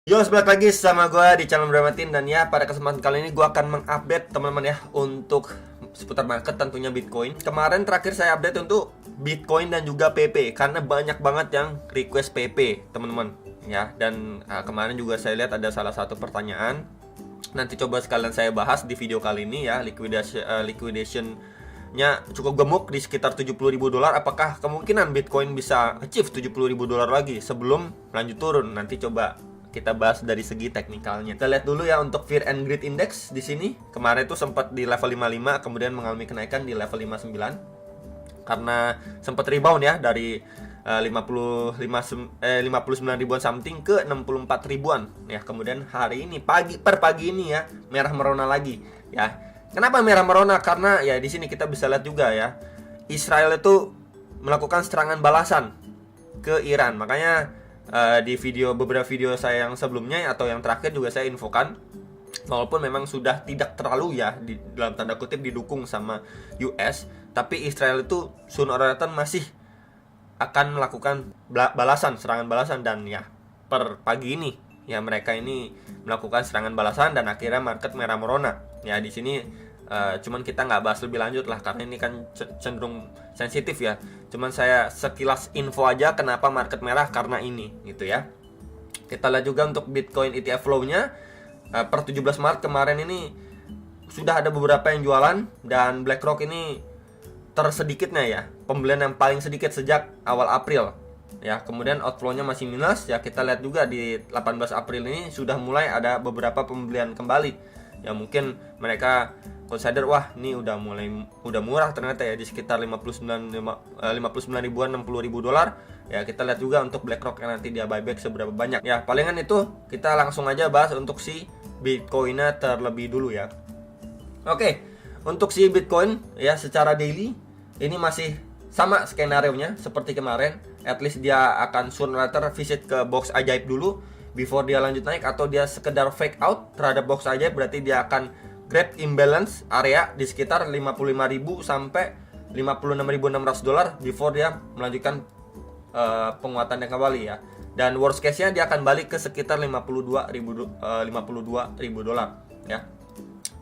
Yo, balik lagi sama gue di channel Bramatin. Dan ya, pada kesempatan kali ini gue akan mengupdate teman-teman ya untuk seputar market tentunya Bitcoin. Kemarin terakhir saya update untuk Bitcoin dan juga PP karena banyak banget yang request PP teman-teman ya. Dan kemarin juga saya lihat ada salah satu pertanyaan. Nanti coba sekalian saya bahas di video kali ini ya. Liquidationnya cukup gemuk di sekitar $70.000. Apakah kemungkinan Bitcoin bisa achieve $70.000 lagi sebelum lanjut turun? Nanti coba kita bahas dari segi teknikalnya. Kita lihat dulu ya untuk Fear and Greed Index di sini. Kemarin itu sempat di level 55, kemudian mengalami kenaikan di level 59 karena sempat rebound ya dari 59 ribuan something ke 64 ribuan ya. Kemudian hari ini pagi ini ya merah merona lagi ya. Kenapa merah merona? Karena ya di sini kita bisa lihat juga ya, Israel itu melakukan serangan balasan ke Iran. Makanya di beberapa video saya yang sebelumnya atau yang terakhir juga saya infokan, walaupun memang sudah tidak terlalu ya dalam tanda kutip didukung sama US, tapi Israel itu sooner or later masih akan melakukan serangan balasan. Dan ya per pagi ini ya mereka ini melakukan serangan balasan dan akhirnya market merah merona ya. Di sini cuman kita nggak bahas lebih lanjut lah karena ini kan cenderung sensitif ya. Cuman saya sekilas info aja kenapa market merah karena ini gitu ya. Kita lihat juga untuk Bitcoin ETF flow-nya per 17 Maret kemarin ini sudah ada beberapa yang jualan, dan BlackRock ini tersedikitnya ya pembelian yang paling sedikit sejak awal April ya. Kemudian outflow-nya masih minus ya. Kita lihat juga di 18 April ini sudah mulai ada beberapa pembelian kembali ya. Mungkin mereka consider wah ini udah murah ternyata ya, di sekitar 59 ribuan, $60.000 ya. Kita lihat juga untuk BlackRock yang nanti dia buyback seberapa banyak ya. Palingan itu kita langsung aja bahas untuk si Bitcoin-nya terlebih dulu ya. Oke, untuk si Bitcoin ya secara daily ini masih sama skenario-nya seperti kemarin. At least dia akan sooner or later visit ke box ajaib dulu before dia lanjut naik, atau dia sekedar fake out terhadap box ajaib. Berarti dia akan grab imbalance area di sekitar 55.000 sampai $56.600 before dia melanjutkan penguatan yang kembali ya. Dan worst case-nya dia akan balik ke sekitar $52.000 ya.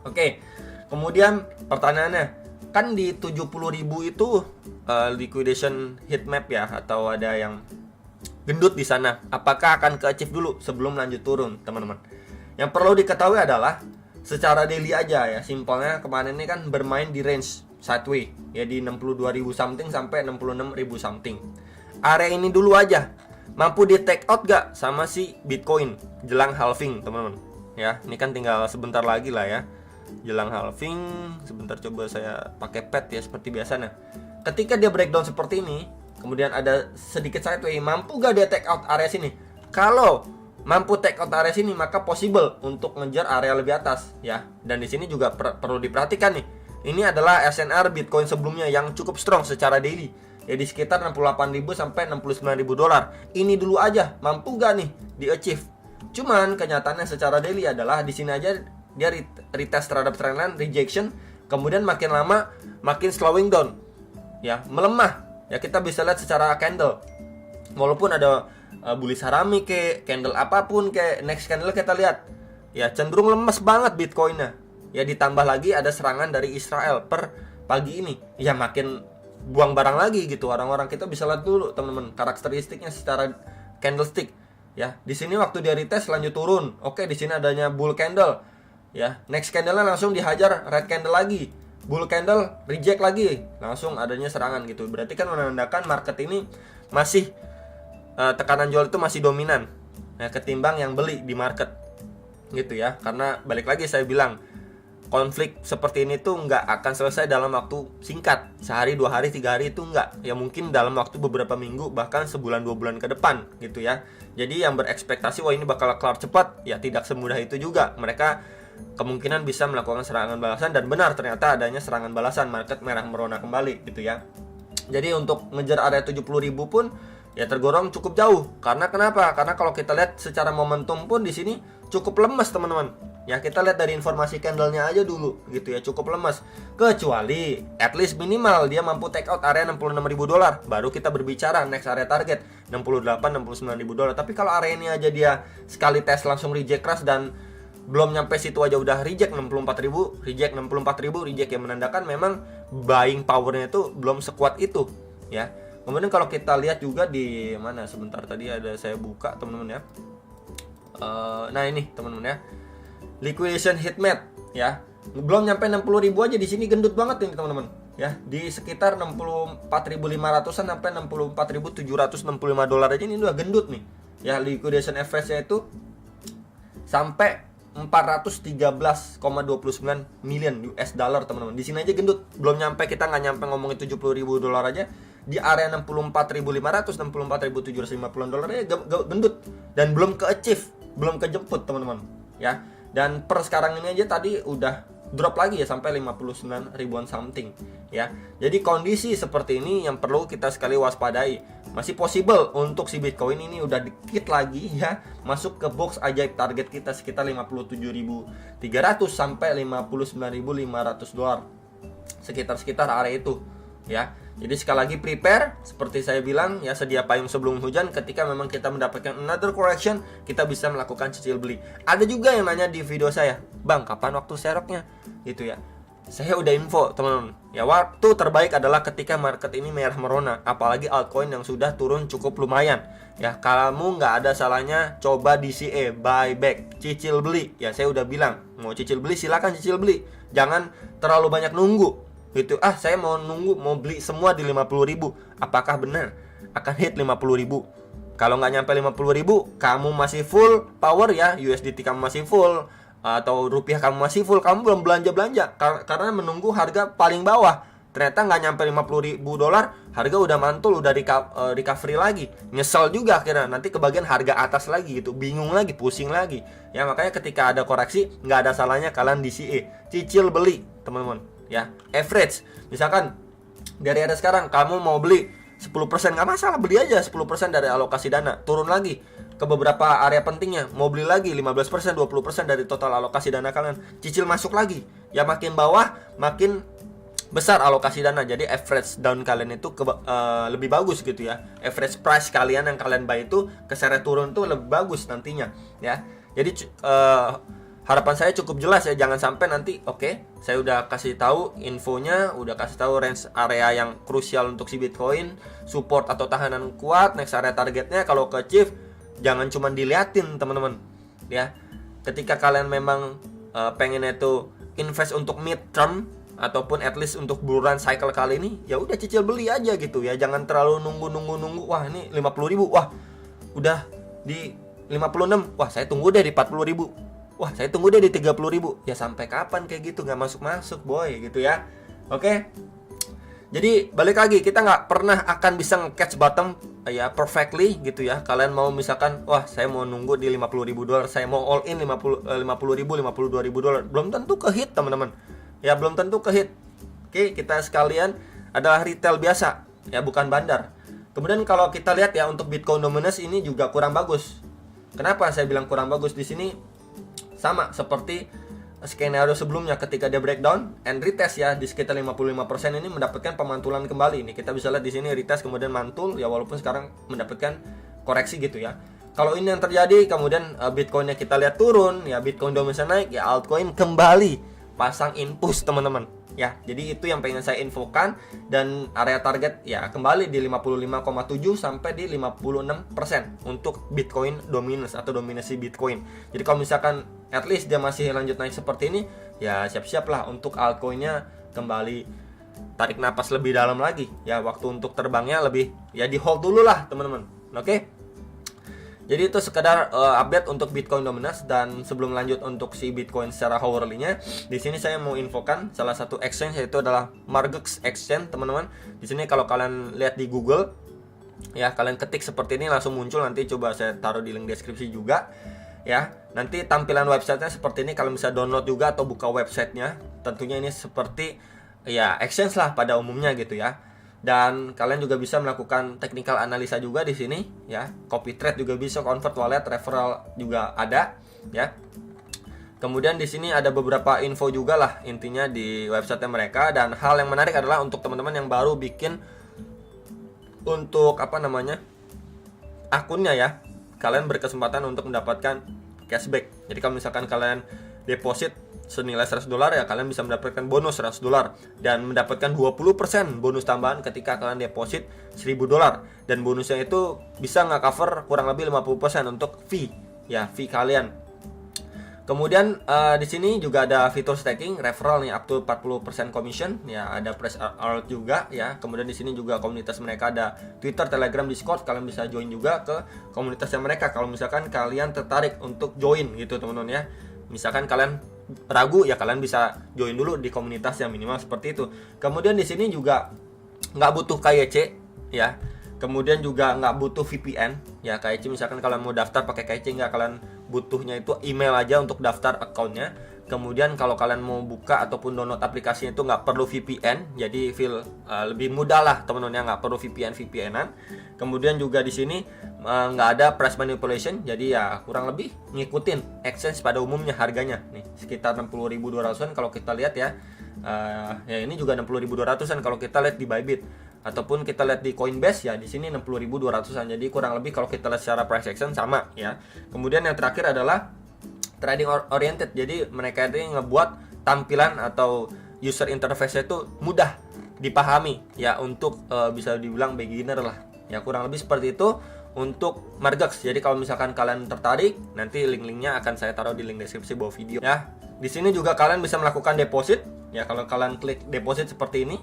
Oke. Kemudian pertanyaannya, kan di 70.000 itu liquidation heat map ya, atau ada yang gendut di sana. Apakah akan ke-achieve dulu sebelum lanjut turun, teman-teman? Yang perlu diketahui adalah secara daily aja ya, simpelnya kemarin ini kan bermain di range sideway ya, di 62.000 something sampai 66.000 something. Area ini dulu aja mampu di take out gak sama si Bitcoin jelang halving, teman-teman ya. Ini kan tinggal sebentar lagi lah ya jelang halving. Sebentar, coba saya pakai pad ya seperti biasa. Nah, ketika dia breakdown seperti ini, kemudian ada sedikit sideway, mampu gak dia take out area sini? Kalau mampu take out area sini, maka possible untuk ngejar area lebih atas ya. Dan di sini juga perlu diperhatikan nih. Ini adalah SNR Bitcoin sebelumnya yang cukup strong secara daily ya, di sekitar 68.000 sampai $69.000. Ini dulu aja mampu gak nih di achieve? Cuman kenyataannya secara daily adalah di sini aja dia retest terhadap trendline rejection, kemudian makin lama makin slowing down ya, melemah ya. Kita bisa lihat secara candle, walaupun ada bullish harami ke candle apapun ke next candle, kita lihat ya cenderung lemes banget Bitcoinnya ya. Ditambah lagi ada serangan dari Israel per pagi ini ya, makin buang barang lagi gitu orang-orang. Kita bisa lihat dulu teman-teman karakteristiknya secara candlestick ya. Di sini waktu dia retest lanjut turun, oke, di sini adanya bull candle ya, next candle-nya langsung dihajar red candle lagi, bull candle reject lagi, langsung adanya serangan gitu. Berarti kan menandakan market ini masih tekanan jual itu masih dominan ya, ketimbang yang beli di market gitu ya. Karena balik lagi saya bilang, konflik seperti ini tuh nggak akan selesai dalam waktu singkat, sehari, 2 hari, 3 hari itu nggak ya, mungkin dalam waktu beberapa minggu, bahkan sebulan 2 bulan ke depan gitu ya. Jadi yang berekspektasi wah ini bakal kelar cepat ya, tidak semudah itu juga. Mereka kemungkinan bisa melakukan serangan balasan, dan benar ternyata adanya serangan balasan, market merah merona kembali gitu ya. Jadi untuk ngejar area 70.000 pun ya tergolong cukup jauh. Karena kenapa? Karena kalau kita lihat secara momentum pun di sini cukup lemes, teman-teman. Ya, kita lihat dari informasi candlenya aja dulu gitu ya, cukup lemas. Kecuali at least minimal dia mampu take out area $66.000, baru kita berbicara next area target 68-69.000 dolar. Tapi kalau area ini aja dia sekali tes langsung reject keras dan belum nyampe situ aja udah reject 64.000, reject 64.000, reject, yang menandakan memang buying powernya itu belum sekuat itu ya. Kemudian kalau kita lihat juga di mana, sebentar tadi ada saya buka teman-teman ya. Nah ini teman-teman ya, liquidation heat map ya, belum nyampe 60.000 aja di sini gendut banget ini teman-teman ya, di sekitar 64.500-an sampai 64.765 dolar aja ini udah gendut nih ya. Liquidation average-nya itu sampai 413,29 million US dollar teman-teman. Di sini aja gendut, belum nyampe, kita nggak nyampe ngomongin 70.000 dolar aja, di area 64.500, 64.750 dolar aja gendut dan belum ke achieve, belum kejemput teman-teman ya. Dan per sekarang ini aja tadi udah drop lagi ya sampai 59 ribuan something ya. Jadi kondisi seperti ini yang perlu kita sekali waspadai. Masih possible untuk si Bitcoin ini udah dikit lagi ya masuk ke box ajaib target kita sekitar 57.300 sampai 59.500 dolar. Sekitar area itu ya. Jadi sekali lagi prepare, seperti saya bilang ya, sedia payung sebelum hujan. Ketika memang kita mendapatkan another correction, kita bisa melakukan cicil beli. Ada juga yang nanya di video saya, "Bang, kapan waktu seroknya?" Gitu ya. Saya udah info teman-teman ya, waktu terbaik adalah ketika market ini merah merona, apalagi altcoin yang sudah turun cukup lumayan ya. Kamu nggak ada salahnya coba DCA, buyback, cicil beli ya. Saya udah bilang, mau cicil beli silakan cicil beli, jangan terlalu banyak nunggu gitu. Saya mau nunggu, mau beli semua di 50.000. Apakah benar akan hit 50.000? Kalau nggak nyampe 50.000, kamu masih full power ya, USDT kamu masih full, atau rupiah kamu masih full, kamu belum belanja karena menunggu harga paling bawah. Ternyata nggak nyampe 50.000 dolar, harga udah mantul, udah recovery lagi. Nyesel juga akhirnya, nanti kebagian harga atas lagi gitu, bingung lagi, pusing lagi ya. Makanya ketika ada koreksi, nggak ada salahnya kalian DCA, cicil beli teman-teman ya. Average, misalkan dari ada sekarang kamu mau beli 10%, nggak masalah, beli aja 10% dari alokasi dana. Turun lagi ke beberapa area pentingnya, mau beli lagi 15%, 20% dari total alokasi dana kalian, cicil masuk lagi ya. Makin bawah makin besar alokasi dana, jadi average down kalian itu lebih bagus gitu ya. Average price kalian yang kalian buy itu keseret turun tuh lebih bagus nantinya ya. Jadi harapan saya cukup jelas ya, jangan sampai nanti saya udah kasih tahu infonya, udah kasih tahu range area yang krusial untuk si Bitcoin, support atau tahanan kuat, next area targetnya. Kalau ke achieve, jangan cuma diliatin teman-teman ya. Ketika kalian memang pengen itu invest untuk mid term ataupun at least untuk bulan cycle kali ini, ya udah cicil beli aja gitu ya. Jangan terlalu nunggu. Wah, ini 50.000, wah udah di 56, wah saya tunggu deh di 40.000. Wah, saya tunggu deh di 30.000. Ya sampai kapan kayak gitu, nggak masuk boy gitu ya. Oke. Jadi balik lagi, kita nggak pernah akan bisa nge-catch bottom ya perfectly gitu ya. Kalian mau misalkan, wah saya mau nunggu di 50.000 dolar, saya mau all in 50.000, 52.000 dolar, belum tentu ke hit teman-teman. Ya belum tentu ke hit. Oke, kita sekalian adalah retail biasa ya, bukan bandar. Kemudian kalau kita lihat ya, untuk Bitcoin dominance ini juga kurang bagus. Kenapa saya bilang kurang bagus? Di sini sama seperti skenario sebelumnya, ketika dia breakdown and retest ya di sekitar 55% ini mendapatkan pemantulan kembali. Ini kita bisa lihat di sini retest kemudian mantul ya, walaupun sekarang mendapatkan koreksi gitu ya. Kalau ini yang terjadi kemudian Bitcoinnya kita lihat turun ya, Bitcoin dominance naik ya, altcoin kembali pasang infus teman-teman ya. Jadi itu yang pengen saya infokan, dan area target ya kembali di 55,7 sampai di 56% untuk Bitcoin dominance atau dominasi Bitcoin. Jadi kalau misalkan at least dia masih lanjut naik seperti ini, ya siap-siaplah untuk altcoinnya kembali tarik napas lebih dalam lagi ya. Waktu untuk terbangnya lebih ya di hold dulu lah teman-teman. Oke. Jadi itu sekedar update untuk Bitcoin dominance. Dan sebelum lanjut untuk si Bitcoin secara hourly-nya, di sini saya mau infokan salah satu exchange, yaitu adalah Margex Exchange teman-teman. Di sini kalau kalian lihat di Google ya, kalian ketik seperti ini langsung muncul. Nanti coba saya taruh di link deskripsi juga ya. Nanti tampilan websitenya seperti ini, kalian bisa download juga atau buka websitenya. Tentunya ini seperti ya exchange lah pada umumnya gitu ya. Dan kalian juga bisa melakukan technical analisa juga di sini ya. Copy trade juga bisa, convert wallet, referral juga ada ya. Kemudian di sini ada beberapa info juga lah intinya di website mereka, dan hal yang menarik adalah untuk teman-teman yang baru bikin untuk akunnya ya, kalian berkesempatan untuk mendapatkan cashback. Jadi kalau misalkan kalian deposit senilai $100 ya, kalian bisa mendapatkan bonus $100 dan mendapatkan 20% bonus tambahan ketika kalian deposit $1000, dan bonusnya itu bisa nge-cover kurang lebih 50% untuk fee kalian. Kemudian di sini juga ada fitur staking, referral nih up to 40% commission ya, ada press alert juga ya. Kemudian di sini juga komunitas mereka ada Twitter, Telegram, Discord, kalian bisa join juga ke komunitasnya mereka kalau misalkan kalian tertarik untuk join gitu teman-teman ya. Misalkan kalian ragu ya, kalian bisa join dulu di komunitas yang minimal seperti itu. Kemudian di sini juga nggak butuh KYC ya. Kemudian juga nggak butuh VPN ya, KYC misalkan kalian mau daftar pakai KYC nggak, kalian butuhnya itu email aja untuk daftar akunnya. Kemudian kalau kalian mau buka ataupun download aplikasinya itu nggak perlu VPN, jadi lebih mudah lah teman-teman ya, nggak perlu VPN-an. Kemudian juga di sini nggak ada price manipulation, jadi ya kurang lebih ngikutin exchange pada umumnya harganya nih sekitar 60.200-an kalau kita lihat ya. Ya ini juga 60.200-an kalau kita lihat di Bybit, ataupun kita lihat di Coinbase ya, di sini 60.200-an. Jadi kurang lebih kalau kita lihat secara price action sama ya. Kemudian yang terakhir adalah trading oriented. Jadi mereka itu ngebuat tampilan atau user interface itu mudah dipahami ya, untuk bisa dibilang beginner lah. Ya kurang lebih seperti itu untuk Margex. Jadi kalau misalkan kalian tertarik, nanti link-linknya akan saya taruh di link deskripsi bawah video ya. Di sini juga kalian bisa melakukan deposit ya, kalau kalian klik deposit seperti ini.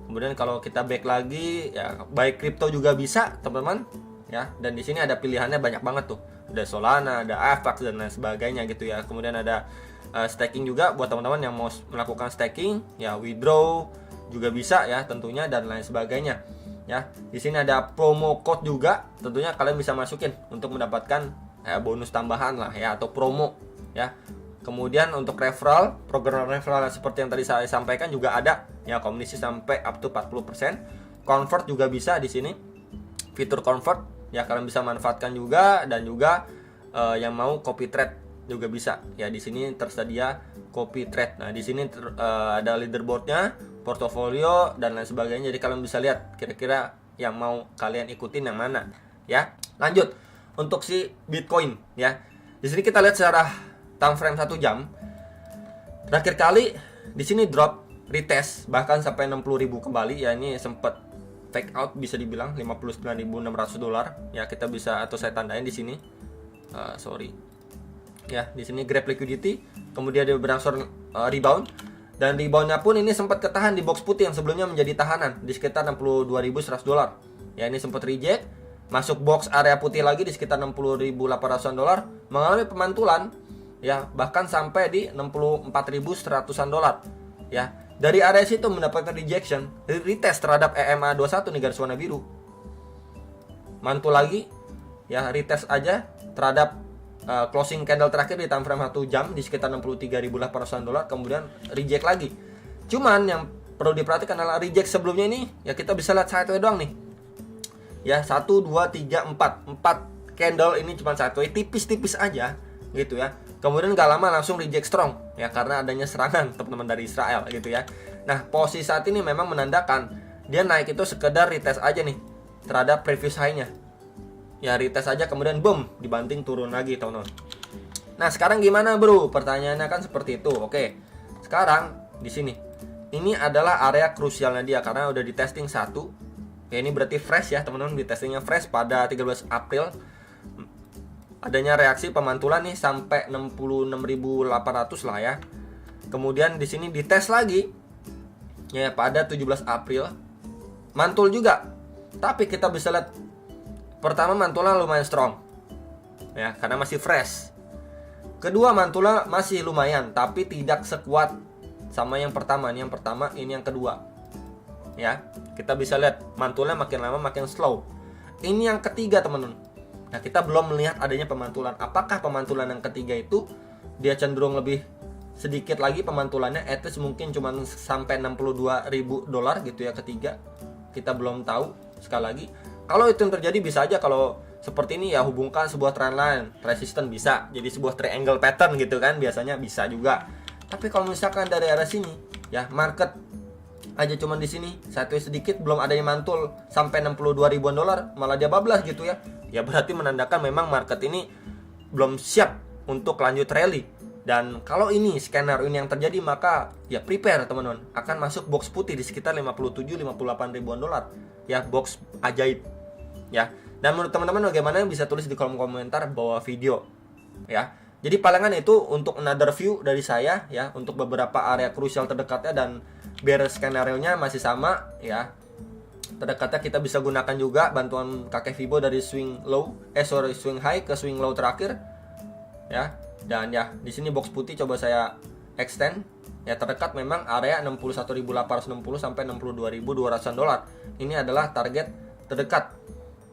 Kemudian kalau kita back lagi ya, baik kripto juga bisa teman-teman ya. Dan di sini ada pilihannya banyak banget tuh. Ada Solana, ada Avax dan lain sebagainya gitu ya. Kemudian ada staking juga buat teman-teman yang mau melakukan staking ya, withdraw juga bisa ya tentunya, dan lain sebagainya ya. Di sini ada promo code juga, tentunya kalian bisa masukin untuk mendapatkan bonus tambahan lah ya, atau promo ya. Kemudian untuk referral, program referral seperti yang tadi saya sampaikan juga ada ya, komisi sampai up to 40%. Convert juga bisa di sini, fitur convert ya, kalian bisa manfaatkan juga. Dan juga yang mau copy trade juga bisa ya, di sini tersedia copy trade. Nah di sini ada leaderboardnya, portofolio dan lain sebagainya, jadi kalian bisa lihat kira-kira yang mau kalian ikutin yang mana ya. Lanjut untuk si Bitcoin ya, di sini kita lihat secara time frame 1 jam. Terakhir kali di sini drop, retest bahkan sampai 60.000 kembali ya. Ini sempat fake out bisa dibilang, $59.600 ya. Kita bisa, atau saya tandain di sini. Sorry. Ya, di sini grab liquidity, kemudian dia berangsur rebound, dan reboundnya pun ini sempat ketahan di box putih yang sebelumnya menjadi tahanan di sekitar $62.100. Ya, ini sempat reject, masuk box area putih lagi di sekitar $60.800, mengalami pemantulan ya, bahkan sampai di $64.100-an ya. Dari area situ mendapatkan rejection, retest terhadap EMA21 nih, garis warna biru, mantul lagi ya, retest aja terhadap closing candle terakhir di time frame 1 jam di sekitar $63.800, kemudian reject lagi. Cuman yang perlu diperhatikan adalah reject sebelumnya ini ya, kita bisa lihat sideway doang nih ya, 1, 2, 3, 4 candle ini cuma sideway tipis-tipis aja gitu ya. Kemudian gak lama langsung reject strong ya, karena adanya serangan teman-teman dari Israel gitu ya. Nah posisi saat ini memang menandakan dia naik itu sekedar retest aja nih terhadap previous high-nya ya, retest aja kemudian boom dibanting turun lagi teman-teman. Nah sekarang gimana bro, pertanyaannya kan seperti itu. Oke, sekarang di sini ini adalah area krusialnya dia karena udah di testing 1 ya. Ini berarti fresh ya teman-teman, di testingnya fresh pada 13 April. Adanya reaksi pemantulan nih sampai 66.800 lah ya. Kemudian di sini dites lagi ya pada 17 April, mantul juga. Tapi kita bisa lihat pertama mantulnya lumayan strong ya, karena masih fresh. Kedua mantulnya masih lumayan, tapi tidak sekuat sama yang pertama. Ini yang pertama, ini yang kedua ya. Kita bisa lihat mantulnya makin lama makin slow. Ini yang ketiga teman-teman. Nah kita belum melihat adanya pemantulan. Apakah pemantulan yang ketiga itu dia cenderung lebih sedikit lagi pemantulannya, at least mungkin cuma sampai $62.000 gitu ya ketiga. Kita belum tahu. Sekali lagi, kalau itu yang terjadi bisa aja kalau seperti ini ya hubungkan sebuah trendline, resistance bisa jadi sebuah triangle pattern gitu kan, biasanya bisa juga. Tapi kalau misalkan dari arah sini ya market aja cuman di sini sideways sedikit, belum ada yang mantul sampai 62 ribuan dolar, malah dia bablas gitu ya. Ya berarti menandakan memang market ini belum siap untuk lanjut rally. Dan kalau ini skenario ini yang terjadi, maka ya prepare teman-teman, akan masuk box putih di sekitar 57-58 ribuan dolar. Ya box ajaib ya. Dan menurut teman-teman bagaimana, bisa tulis di kolom komentar bawah video ya. Jadi palingan itu untuk another view dari saya ya, untuk beberapa area krusial terdekatnya, dan biar skenario-nya masih sama ya. Terdekatnya kita bisa gunakan juga bantuan kakek Fibo dari swing swing high ke swing low terakhir ya. Dan ya di sini box putih coba saya extend ya, terdekat memang area 61.860 sampai 62.200 dolar. Ini adalah target terdekat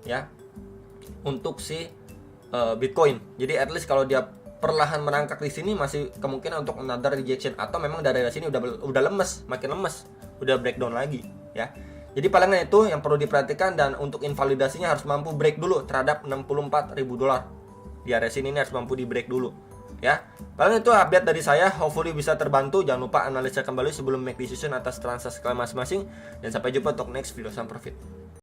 ya untuk si Bitcoin. Jadi at least kalau dia perlahan merangkak di sini, masih kemungkinan untuk another rejection, atau memang dari sini udah lemes, makin lemes, udah breakdown lagi ya. Jadi palingan itu yang perlu diperhatikan, dan untuk invalidasinya harus mampu break dulu terhadap 64.000 dolar. Di area sini ini harus mampu di break dulu ya. Paling itu update dari saya, hopefully bisa terbantu. Jangan lupa analisa kembali sebelum make decision atas transaksi kalian masing-masing, dan sampai jumpa untuk next video. Salam profit.